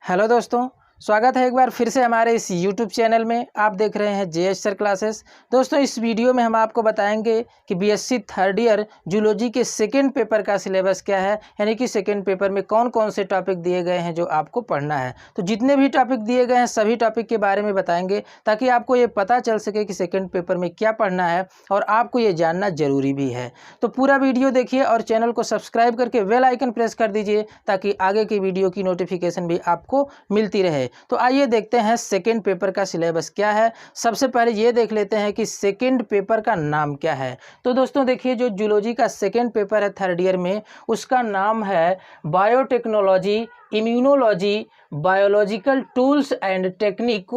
Hello दोस्तों, स्वागत है एक बार फिर से हमारे इस YouTube चैनल में। आप देख रहे हैं जेएच सर क्लासेस। दोस्तों, इस वीडियो में हम आपको बताएंगे कि बीएससी थर्ड ईयर जूलॉजी के सेकंड पेपर का सिलेबस क्या है, यानी कि सेकंड पेपर में कौन कौन से टॉपिक दिए गए हैं जो आपको पढ़ना है। तो जितने भी टॉपिक दिए गए हैं सभी टॉपिक के बारे में बताएंगे ताकि आपको ये पता चल सके कि सेकेंड पेपर में क्या पढ़ना है और आपको ये जानना जरूरी भी है। तो पूरा वीडियो देखिए और चैनल को सब्सक्राइब करके बेल आइकन प्रेस कर दीजिए ताकि आगे की वीडियो की नोटिफिकेशन भी आपको मिलती रहे। तो आइए देखते हैं सेकंड पेपर का सिलेबस क्या है। सबसे पहले ये देख लेते हैं कि सेकंड पेपर का नाम क्या है। तो दोस्तों देखिए, जो जूलॉजी का सेकंड पेपर है थर्ड ईयर में, उसका नाम है biotechnology, immunology, biological tools and technique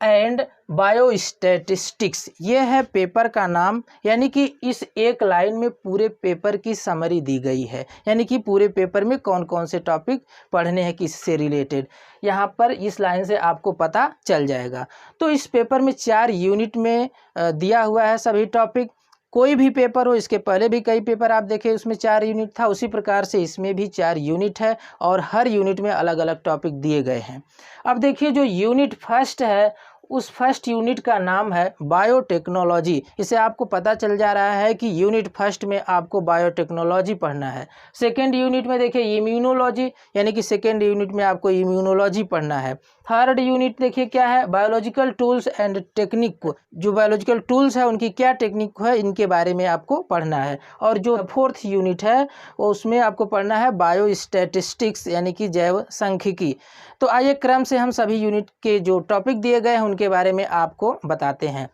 and biostatistics. ये है पेपर का नाम, यानी कि इस एक लाइन में पूरे पेपर की समरी दी गई है, यानी कि पूरे पेपर में कौन कौन से टॉपिक पढ़ने हैं किससे रिलेटेड, यहाँ पर इस लाइन से आपको पता चल जाएगा। तो इस पेपर में 4 यूनिट में दिया हुआ है सभी टॉपिक। कोई भी पेपर हो, इसके पहले भी कई पेपर आप देखें उसमें 4 यूनिट था, उसी प्रकार से इसमें भी 4 यूनिट है और हर यूनिट में अलग अलग टॉपिक दिए गए हैं। अब देखिए, जो यूनिट फर्स्ट है उस फर्स्ट यूनिट का नाम है बायोटेक्नोलॉजी। इसे आपको पता चल जा रहा है कि यूनिट फर्स्ट में आपको बायोटेक्नोलॉजी पढ़ना है। सेकेंड यूनिट में देखिए इम्यूनोलॉजी, यानी कि सेकेंड यूनिट में आपको इम्यूनोलॉजी पढ़ना है। थर्ड यूनिट देखिए क्या है, बायोलॉजिकल टूल्स एंड टेक्निक। जो बायोलॉजिकल टूल्स है उनकी क्या टेक्निक है, इनके बारे में आपको पढ़ना है। और जो फोर्थ यूनिट है उसमें आपको पढ़ना है बायोस्टैटिस्टिक्स, यानी कि जैव सांख्यिकी। तो आइए क्रम से हम सभी यूनिट के जो टॉपिक दिए गए हैं उनके बारे में आपको बताते हैं।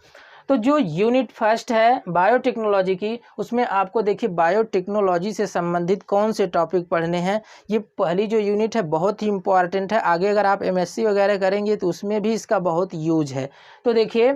तो जो यूनिट फर्स्ट है बायोटेक्नोलॉजी की, उसमें आपको देखिए बायोटेक्नोलॉजी से संबंधित कौन से टॉपिक पढ़ने हैं। ये पहली जो यूनिट है बहुत ही इम्पॉर्टेंट है, आगे अगर आप एमएससी वगैरह करेंगे तो उसमें भी इसका बहुत यूज है। तो देखिए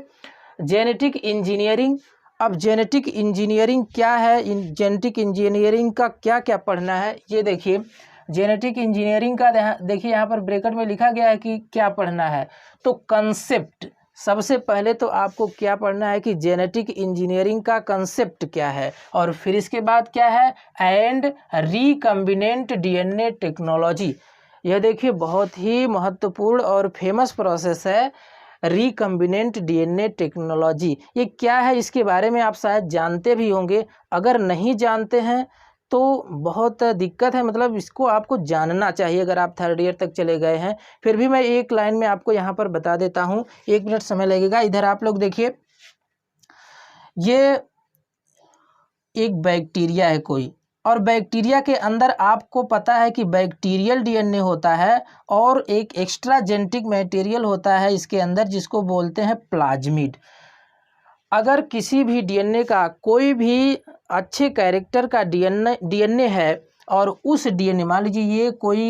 जेनेटिक इंजीनियरिंग। अब जेनेटिक इंजीनियरिंग क्या है, जेनेटिक इंजीनियरिंग का क्या क्या पढ़ना है, ये देखिए। जेनेटिक इंजीनियरिंग का देखिए यहाँ पर ब्रैकेट में लिखा गया है कि क्या पढ़ना है। तो कंसेप्ट, सबसे पहले तो आपको क्या पढ़ना है कि जेनेटिक इंजीनियरिंग का कंसेप्ट क्या है, और फिर इसके बाद क्या है एंड रिकम्बिनेंट डीएनए टेक्नोलॉजी। यह देखिए बहुत ही महत्वपूर्ण और फेमस प्रोसेस है रिकम्बिनेंट डीएनए टेक्नोलॉजी। ये क्या है इसके बारे में आप शायद जानते भी होंगे, अगर नहीं जानते हैं तो बहुत दिक्कत है, मतलब इसको आपको जानना चाहिए अगर आप थर्ड ईयर तक चले गए हैं। फिर भी मैं एक लाइन में आपको यहाँ पर बता देता हूँ, 1 मिनट समय लगेगा। इधर आप लोग देखिए, ये एक बैक्टीरिया है कोई, और बैक्टीरिया के अंदर आपको पता है कि बैक्टीरियल डीएनए होता है और एक एक्स्ट्रा जेनेटिक मटेरियल होता है इसके अंदर जिसको बोलते हैं प्लाज्मिड। अगर किसी भी डीएनए का कोई भी अच्छे कैरेक्टर का डीएनए है और उस डीएनए, मान लीजिए ये कोई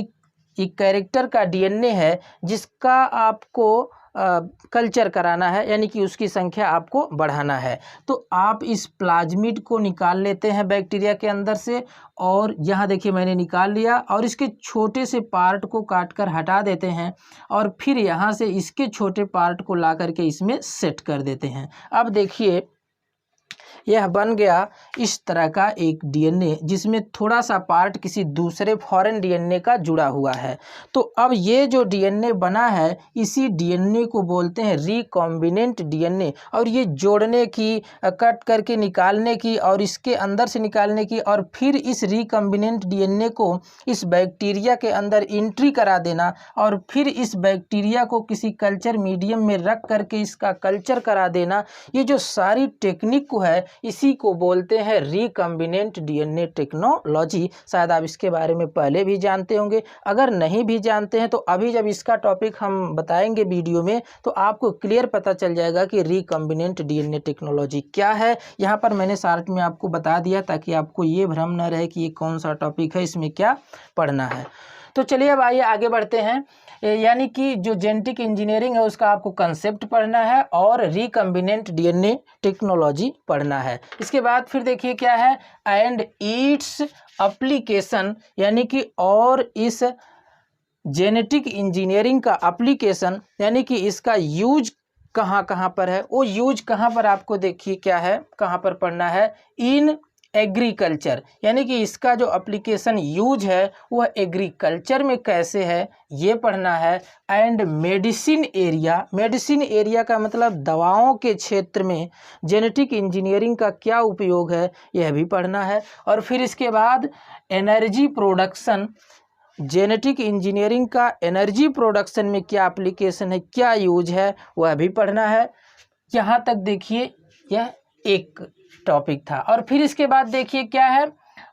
एक कैरेक्टर का डीएनए है जिसका आपको कल्चर कराना है, यानी कि उसकी संख्या आपको बढ़ाना है, तो आप इस प्लाज्मिड को निकाल लेते हैं बैक्टीरिया के अंदर से, और यहाँ देखिए मैंने निकाल लिया, और इसके छोटे से पार्ट को काट कर हटा देते हैं और फिर यहाँ से इसके छोटे पार्ट को ला करके इसमें सेट कर देते हैं। अब देखिए यह बन गया इस तरह का एक डीएनए जिसमें थोड़ा सा पार्ट किसी दूसरे फॉरेन डीएनए का जुड़ा हुआ है। तो अब ये जो डीएनए बना है इसी डीएनए को बोलते हैं रिकॉम्बिनेंट डीएनए, और ये जोड़ने की, कट करके निकालने की और इसके अंदर से निकालने की, और फिर इस रिकॉम्बिनेंट डीएनए को इस बैक्टीरिया के अंदर एंट्री करा देना, और फिर इस बैक्टीरिया को किसी कल्चर मीडियम में रख करके इसका कल्चर करा देना। ये जो सारी टेक्निक को है इसी को बोलते हैं रिकम्बिनेंट डीएनए टेक्नोलॉजी। शायद आप इसके बारे में पहले भी जानते होंगे, अगर नहीं भी जानते हैं तो अभी जब इसका टॉपिक हम बताएंगे वीडियो में तो आपको क्लियर पता चल जाएगा कि रिकम्बिनेंट डीएनए टेक्नोलॉजी क्या है। यहाँ पर मैंने शॉर्ट में आपको बता दिया ताकि आपको ये भ्रम न रहे कि ये कौन सा टॉपिक है, इसमें क्या पढ़ना है। तो चलिए अब आइए आगे बढ़ते हैं। यानी कि जो जेनेटिक इंजीनियरिंग है उसका आपको कंसेप्ट पढ़ना है और रिकम्बिनेंट डीएनए टेक्नोलॉजी पढ़ना है। इसके बाद फिर देखिए क्या है एंड इट्स एप्लीकेशन, यानी कि और इस जेनेटिक इंजीनियरिंग का एप्लीकेशन, यानी कि इसका यूज कहाँ कहाँ पर है, वो यूज कहाँ पर आपको देखिए क्या है, कहाँ पर पढ़ना है, इन एग्रीकल्चर, यानी कि इसका जो एप्लीकेशन यूज है वह एग्रीकल्चर में कैसे है ये पढ़ना है। And medicine area, medicine area का मतलब दवाओं के क्षेत्र में जेनेटिक इंजीनियरिंग का क्या उपयोग है यह भी पढ़ना है। और फिर इसके बाद एनर्जी प्रोडक्शन, जेनेटिक इंजीनियरिंग का एनर्जी प्रोडक्शन में क्या एप्लीकेशन है, क्या यूज है वह भी पढ़ना है। यहाँ तक देखिए यह एक टॉपिक था। और फिर इसके बाद देखिए क्या है,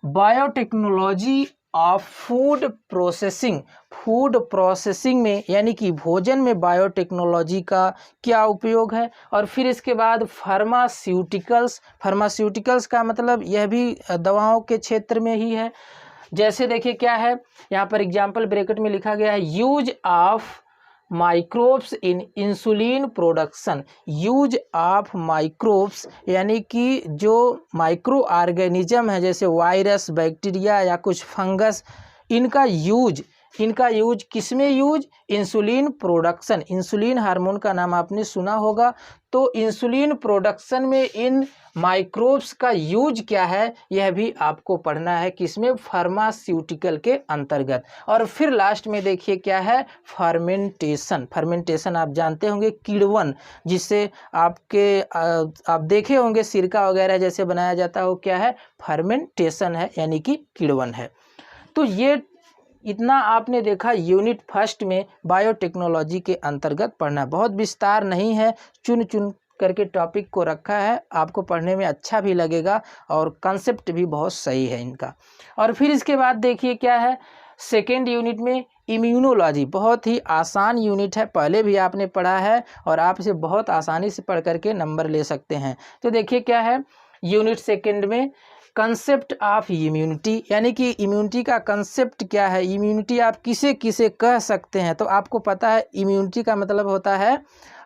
biotechnology of food processing, food processing में यानी कि भोजन में बायोटेक्नोलॉजी का क्या उपयोग है। और फिर इसके बाद फार्मास्यूटिकल्स, फार्मास्यूटिकल्स का मतलब यह भी दवाओं के क्षेत्र में ही है। जैसे देखिए क्या है, यहाँ पर एग्जाम्पल ब्रैकेट में लिखा गया है, use of microbes in insulin production, use of microbes यानी कि जो माइक्रो ऑर्गेनिज्म है जैसे वायरस, बैक्टीरिया या कुछ फंगस, इनका यूज किस में use, insulin production, insulin hormone का नाम आपने सुना होगा, तो इंसुलिन प्रोडक्शन में इन माइक्रोब्स का यूज क्या है यह भी आपको पढ़ना है, किसमें, फार्मास्यूटिकल के अंतर्गत। और फिर लास्ट में देखिए क्या है, फर्मेंटेशन, फर्मेंटेशन आप जानते होंगे किण्वन, जिससे आप देखे होंगे सिरका वगैरह जैसे बनाया जाता हो, क्या है, फर्मेंटेशन है यानी कि किण्वन है। तो ये इतना आपने देखा यूनिट फर्स्ट में बायोटेक्नोलॉजी के अंतर्गत पढ़ना, बहुत विस्तार नहीं है, चुन चुन करके टॉपिक को रखा है, आपको पढ़ने में अच्छा भी लगेगा और कंसेप्ट भी बहुत सही है इनका। और फिर इसके बाद देखिए क्या है, सेकेंड यूनिट में इम्यूनोलॉजी, बहुत ही आसान यूनिट है, पहले भी आपने पढ़ा है और आप इसे बहुत आसानी से पढ़ करके नंबर ले सकते हैं। तो देखिए क्या है, यूनिट सेकेंड में कंसेप्ट ऑफ इम्यूनिटी, यानी कि इम्यूनिटी का कंसेप्ट क्या है, इम्यूनिटी आप किसे किसे कह सकते हैं। तो आपको पता है इम्यूनिटी का मतलब होता है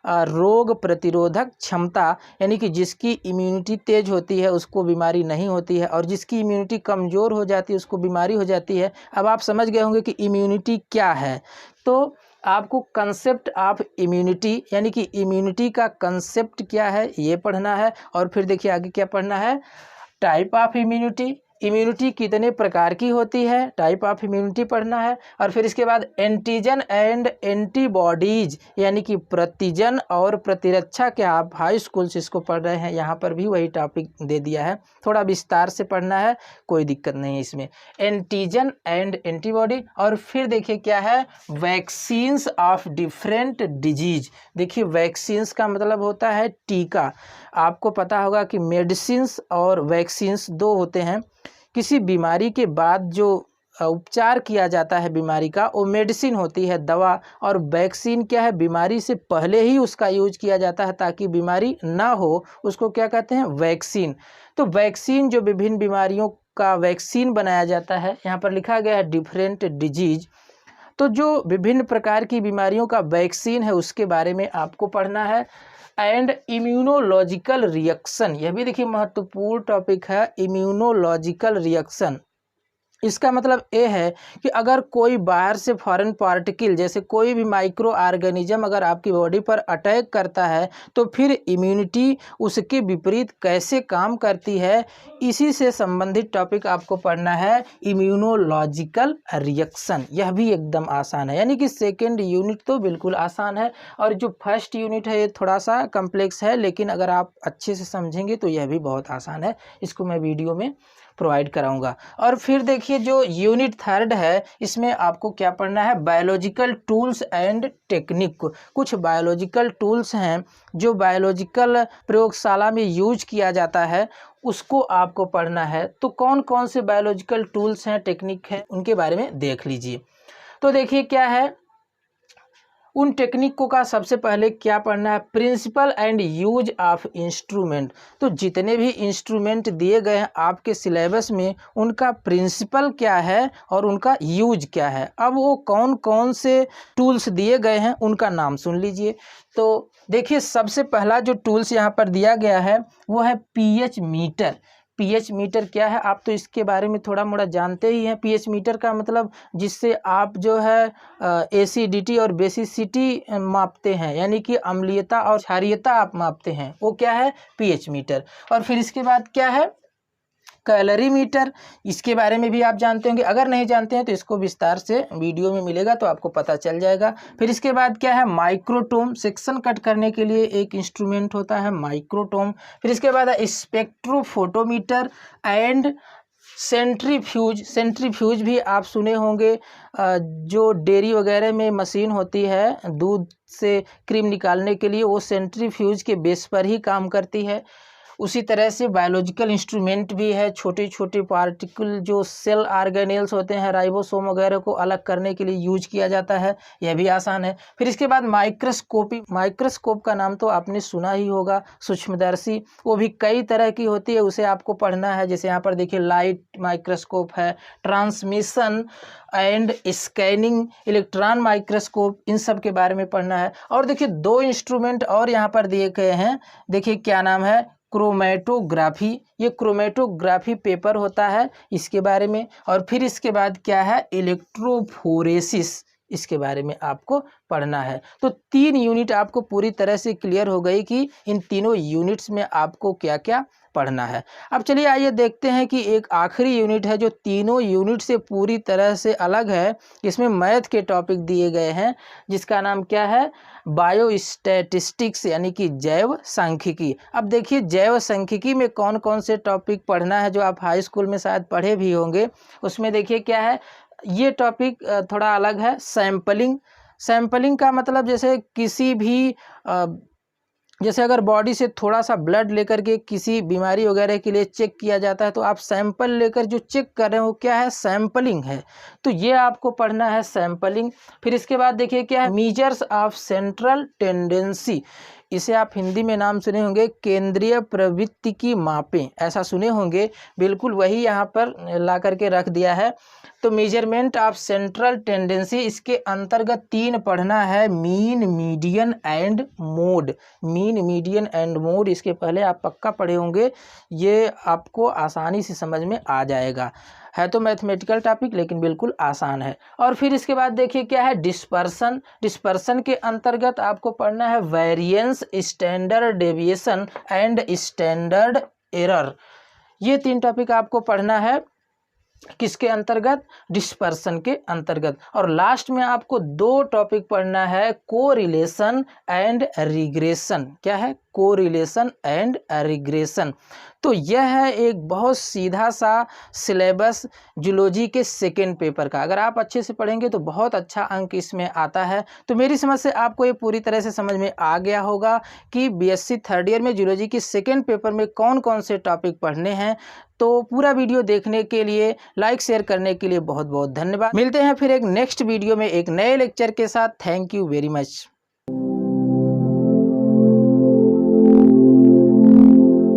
रोग प्रतिरोधक क्षमता, यानी कि जिसकी इम्यूनिटी तेज होती है उसको बीमारी नहीं होती है और जिसकी इम्यूनिटी कमज़ोर हो जाती है उसको बीमारी हो जाती है। अब आप समझ गए होंगे कि इम्यूनिटी क्या है, तो आपको कंसेप्ट ऑफ इम्यूनिटी यानी कि इम्यूनिटी का कंसेप्ट क्या है ये पढ़ना है। और फिर देखिए आगे क्या पढ़ना है, टाइप ऑफ इम्यूनिटी, इम्यूनिटी कितने प्रकार की होती है, टाइप ऑफ इम्यूनिटी पढ़ना है। और फिर इसके बाद एंटीजन एंड एंटीबॉडीज, यानी कि प्रतिजन और प्रतिरक्षा, क्या आप हाई स्कूल से इसको पढ़ रहे हैं, यहाँ पर भी वही टॉपिक दे दिया है, थोड़ा विस्तार से पढ़ना है, कोई दिक्कत नहीं है इसमें, एंटीजन एंड एंटीबॉडी। और फिर देखिए क्या है, वैक्सीन्स ऑफ डिफरेंट डिजीज, देखिए वैक्सीन्स का मतलब होता है टीका, आपको पता होगा कि मेडिसिन्स और वैक्सीन्स दो होते हैं, किसी बीमारी के बाद जो उपचार किया जाता है बीमारी का वो मेडिसिन होती है, दवा, और वैक्सीन क्या है, बीमारी से पहले ही उसका यूज किया जाता है ताकि बीमारी ना हो, उसको क्या कहते हैं, वैक्सीन। तो वैक्सीन जो विभिन्न बीमारियों का वैक्सीन बनाया जाता है, यहाँ पर लिखा गया है डिफरेंट डिजीज, तो जो विभिन्न प्रकार की बीमारियों का वैक्सीन है उसके बारे में आपको पढ़ना है। एंड इम्यूनोलॉजिकल रिएक्शन, यह भी देखिए महत्वपूर्ण टॉपिक है, इम्यूनोलॉजिकल रिएक्शन, इसका मतलब ये है कि अगर कोई बाहर से फॉरेन पार्टिकल जैसे कोई भी माइक्रो ऑर्गेनिज्म अगर आपकी बॉडी पर अटैक करता है तो फिर इम्यूनिटी उसके विपरीत कैसे काम करती है, इसी से संबंधित टॉपिक आपको पढ़ना है, इम्यूनोलॉजिकल रिएक्शन। यह भी एकदम आसान है, यानी कि सेकेंड यूनिट तो बिल्कुल आसान है और जो फर्स्ट यूनिट है ये थोड़ा सा कम्प्लेक्स है, लेकिन अगर आप अच्छे से समझेंगे तो यह भी बहुत आसान है, इसको मैं वीडियो में प्रोवाइड कराऊंगा। और फिर देखिए जो यूनिट थर्ड है इसमें आपको क्या पढ़ना है, बायोलॉजिकल टूल्स एंड टेक्निक, कुछ बायोलॉजिकल टूल्स हैं जो बायोलॉजिकल प्रयोगशाला में यूज किया जाता है उसको आपको पढ़ना है। तो कौन कौन से बायोलॉजिकल टूल्स हैं, टेक्निक हैं, उनके बारे में देख लीजिए। तो देखिए क्या है, उन टेक्निकों का सबसे पहले क्या पढ़ना है, principle and use of instrument. तो जितने भी इंस्ट्रूमेंट दिए गए हैं आपके सिलेबस में उनका प्रिंसिपल क्या है और उनका यूज क्या है। अब वो कौन कौन से टूल्स दिए गए हैं उनका नाम सुन लीजिए। तो देखिए सबसे पहला जो टूल्स यहाँ पर दिया गया है वो है पीएच मीटर। पीएच मीटर क्या है, आप तो इसके बारे में थोड़ा मोड़ा जानते ही हैं। पीएच मीटर का मतलब जिससे आप जो है एसिडिटी और बेसिसिटी मापते हैं, यानी कि अम्लीयता और क्षारीयता आप मापते हैं, वो क्या है, पीएच मीटर। और फिर इसके बाद क्या है, कैलोरीमीटर, इसके बारे में भी आप जानते होंगे, अगर नहीं जानते हैं तो इसको विस्तार से वीडियो में मिलेगा तो आपको पता चल जाएगा। फिर इसके बाद क्या है, माइक्रोटोम, सेक्शन कट करने के लिए एक इंस्ट्रूमेंट होता है माइक्रोटोम। फिर इसके बाद है स्पेक्ट्रोफोटोमीटर एंड सेंट्रीफ्यूज। सेंट्रीफ्यूज भी आप सुने होंगे, जो डेयरी वगैरह में मशीन होती है दूध से क्रीम निकालने के लिए, वो सेंट्रीफ्यूज के बेस पर ही काम करती है। उसी तरह से बायोलॉजिकल इंस्ट्रूमेंट भी है, छोटे छोटे पार्टिकल जो सेल ऑर्गेनेल्स होते हैं, राइबोसोम वगैरह को अलग करने के लिए यूज किया जाता है, यह भी आसान है। फिर इसके बाद माइक्रोस्कोपी, माइक्रोस्कोप का नाम तो आपने सुना ही होगा, सूक्ष्मदर्शी, वो भी कई तरह की होती है, उसे आपको पढ़ना है। जैसे यहाँ पर देखिए लाइट माइक्रोस्कोप है, transmission and scanning, electron microscope, इन सब के बारे में पढ़ना है। और देखिए 2 इंस्ट्रूमेंट और यहाँ पर दिए गए हैं, देखिए क्या नाम है, क्रोमेटोग्राफी, ये क्रोमेटोग्राफी पेपर होता है, इसके बारे में। और फिर इसके बाद क्या है, इलेक्ट्रोफोरेसिस, इसके बारे में आपको पढ़ना है। तो 3 यूनिट आपको पूरी तरह से क्लियर हो गई कि इन तीनों यूनिट्स में आपको क्या क्या पढ़ना है। अब चलिए आइए देखते हैं कि एक आखिरी यूनिट है जो तीनों यूनिट से पूरी तरह से अलग है, इसमें मैथ के टॉपिक दिए गए हैं, जिसका नाम क्या है, बायोस्टैटिस्टिक्स, यानी कि जैव सांख्यिकी। अब देखिए जैव सांख्यिकी में कौन कौन से टॉपिक पढ़ना है, जो आप हाई स्कूल में शायद पढ़े भी होंगे। उसमें देखिए क्या है, ये टॉपिक थोड़ा अलग है, सैंपलिंग। सैंपलिंग का मतलब जैसे किसी भी जैसे अगर बॉडी से थोड़ा सा ब्लड लेकर के किसी बीमारी वगैरह के लिए चेक किया जाता है, तो आप सैंपल लेकर जो चेक कर रहे हो क्या है, सैंपलिंग है। तो ये आपको पढ़ना है सैंपलिंग। फिर इसके बाद देखिए क्या है, मेजर्स ऑफ सेंट्रल टेंडेंसी, इसे आप हिंदी में नाम सुने होंगे केंद्रीय प्रवृत्ति की मापें, ऐसा सुने होंगे, बिल्कुल वही यहाँ पर ला करके रख दिया है। तो मेजरमेंट ऑफ सेंट्रल टेंडेंसी, इसके अंतर्गत 3 पढ़ना है, mean, median and mode. Mean, median and mode, इसके पहले आप पक्का पढ़े होंगे, ये आपको आसानी से समझ में आ जाएगा। है तो मैथमेटिकल टॉपिक लेकिन बिल्कुल आसान है। और फिर इसके बाद देखिए क्या है, डिस्पर्सन। डिस्पर्सन के अंतर्गत आपको पढ़ना है variance, standard deviation and standard error. ये 3 टॉपिक आपको पढ़ना है, किसके अंतर्गत, डिस्पर्सन के अंतर्गत। और लास्ट में आपको 2 टॉपिक पढ़ना है, कोरिलेशन एंड रिग्रेशन। क्या है, कोरिलेशन एंड रिग्रेशन। तो यह है एक बहुत सीधा सा सिलेबस जूलॉजी के 2nd पेपर का, अगर आप अच्छे से पढ़ेंगे तो बहुत अच्छा अंक इसमें आता है। तो मेरी समझ से आपको ये पूरी तरह से समझ में आ गया होगा कि बीएससी 3rd ईयर में जूलॉजी के 2nd पेपर में कौन कौन से टॉपिक पढ़ने हैं। तो पूरा वीडियो देखने के लिए, लाइक शेयर करने के लिए बहुत बहुत धन्यवाद। मिलते हैं फिर एक नेक्स्ट वीडियो में एक नए लेक्चर के साथ। Thank you very much.